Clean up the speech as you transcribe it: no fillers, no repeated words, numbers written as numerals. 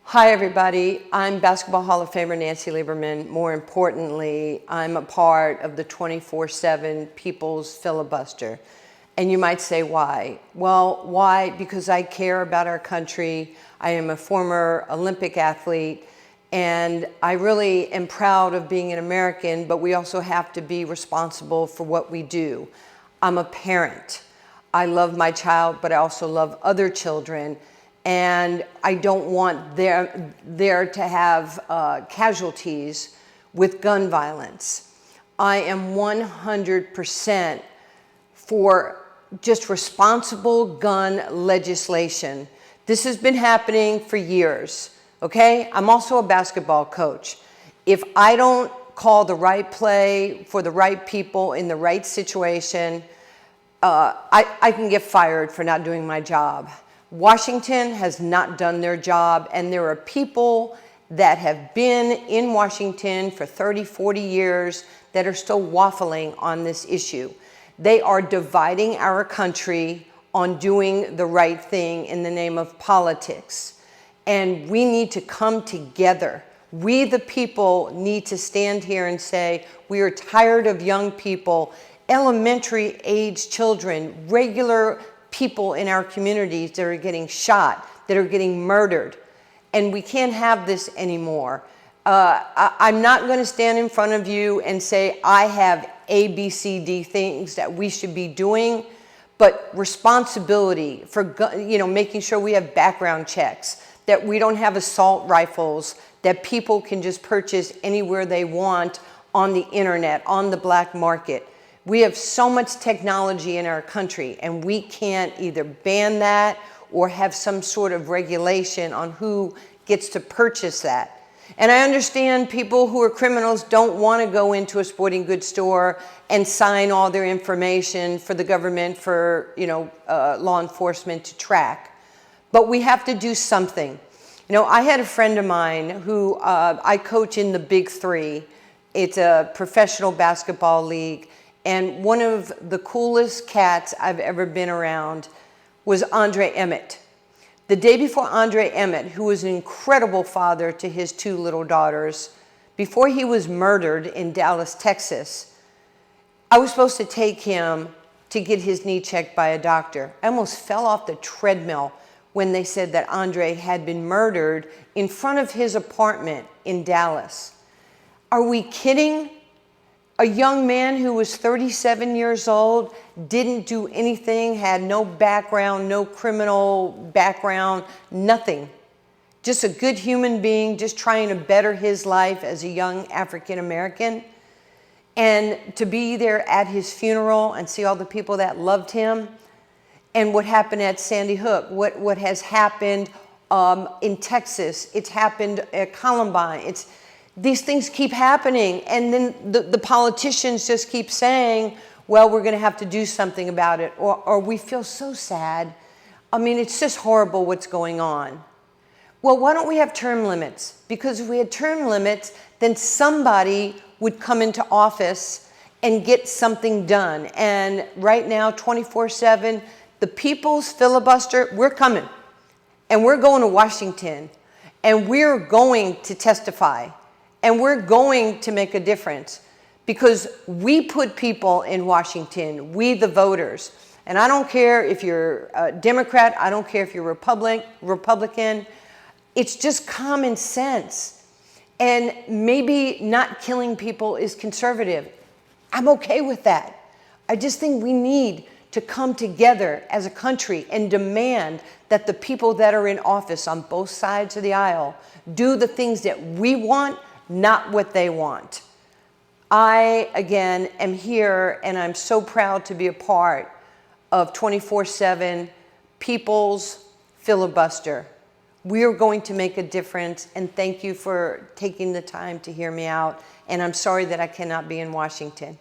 Hi everybody, I'm Basketball Hall of Famer Nancy Lieberman. More importantly, I'm a part of the 24/7 People's Filibuster. And you might say, why? Well, why? Because I care about our country. I am a former Olympic athlete, and I really am proud of being an American, but we also have to be responsible for what we do. I'm a parent. I love my child, but I also love other children. And I don't want there to have casualties with gun violence. I am 100% for just responsible gun legislation. This has been happening for years, okay? I'm also a basketball coach. If I don't call the right play for the right people in the right situation, I can get fired for not doing my job. Washington has not done their job, and there are people that have been in Washington for 30, 40 years that are still waffling on this issue. They are dividing our country on doing the right thing in the name of politics. And we need to come together. We, the people, need to stand here and say, we are tired of young people, elementary age children, regular people in our communities that are getting shot, that are getting murdered. And we can't have this anymore. I'm not going to stand in front of you and say I have A, B, C, D things that we should be doing, but responsibility for making sure we have background checks, that we don't have assault rifles, that people can just purchase anywhere they want on the internet, on the black market. We have so much technology in our country, and we can't either ban that or have some sort of regulation on who gets to purchase that. And I understand people who are criminals don't want to go into a sporting goods store and sign all their information for the government, for law enforcement to track. But we have to do something. I had a friend of mine who I coach in the BIG3. It's a professional basketball league. And one of the coolest cats I've ever been around was Andre Emmett. The day before Andre Emmett, who was an incredible father to his two little daughters, before he was murdered in Dallas, Texas, I was supposed to take him to get his knee checked by a doctor. I almost fell off the treadmill when they said that Andre had been murdered in front of his apartment in Dallas. Are we kidding? A young man who was 37 years old, didn't do anything, had no background, no criminal background, nothing. Just a good human being, just trying to better his life as a young African American. And to be there at his funeral and see all the people that loved him, and what happened at Sandy Hook, what has happened in Texas, it's happened at Columbine. These things keep happening, and then the politicians just keep saying, well, we're going to have to do something about it, or we feel so sad. I mean, it's just horrible what's going on. Well, why don't we have term limits? Because if we had term limits, then somebody would come into office and get something done. And right now, 24/7, the People's Filibuster, we're coming. And we're going to Washington. And we're going to testify. And we're going to make a difference, because we put people in Washington, we the voters. And I don't care if you're a Democrat, I don't care if you're Republican. It's just common sense. And maybe not killing people is conservative. I'm okay with that. I just think we need to come together as a country and demand that the people that are in office on both sides of the aisle do the things that we want, not what they want. I, again, am here, and I'm so proud to be a part of 24/7 People's Filibuster. We are going to make a difference, and thank you for taking the time to hear me out, and I'm sorry that I cannot be in Washington.